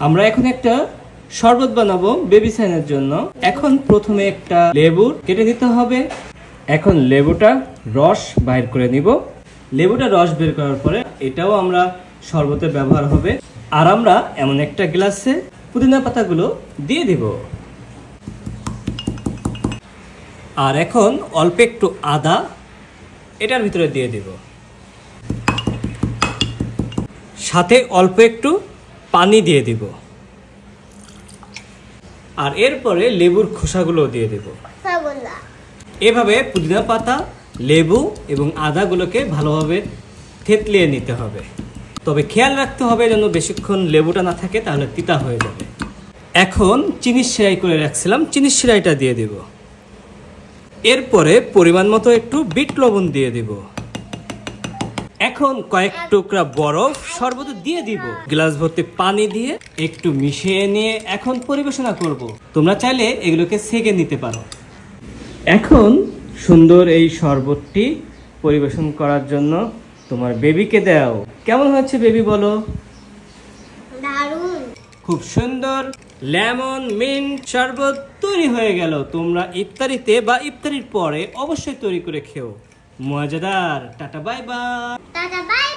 আমরা এখন একটা শরবত বানাবো বেবি সাইনের জন্য। এখন প্রথমে একটা লেবু কেটে নিতে হবে। এখন লেবুটা রস বাইর করে নিব। লেবুটা রস বের করার পরে এটাও আমরা শরবতে ব্যবহার হবে। আর আমরা এমন একটা গ্লাসে পুদিনা পাতাগুলো দিয়ে দিব। আর এখন অল্প একটু আদা এটার ভিতরে দিয়ে দিব, সাথে অল্প একটু পানি দিয়ে দিব। আর এরপরে লেবুর খোসাগুলো দিয়ে দিব। এভাবে পুদিনা পাতা, লেবু এবং আদাগুলোকে ভালোভাবে থেতলিয়ে নিতে হবে। তবে খেয়াল রাখতে হবে যেন বেশিক্ষণ লেবুটা না থাকে, তাহলে তিতা হয়ে যাবে। এখন চিনির সেরাই করে রাখছিলাম, চিনির সেরাইটা দিয়ে দিব। এরপরে পরিমাণ মতো একটু বিট লবণ দিয়ে দিব। এখন কয়েক টুকরা বরফ শরবতে দিয়ে দিব। গ্লাস ভর্তি পানি দিয়ে একটু মিশিয়ে নিয়ে এখন পরিবেশনা করব। তোমরা চাইলে এগুলোকে সেকে নিতে পারো। এখন সুন্দর এই শরবতটি পরিবেশন করার জন্য তোমার বেবিকে দাও। কেমন হচ্ছে বেবি বলো? দারুণ, খুব সুন্দর লেমন মিন্ট শরবত তৈরি হয়ে গেল। তোমরা ইফতারিতে বা ইফতারির পরে অবশ্যই তৈরি করে খেও। মজাদার। Tata bye bye. Tata bye.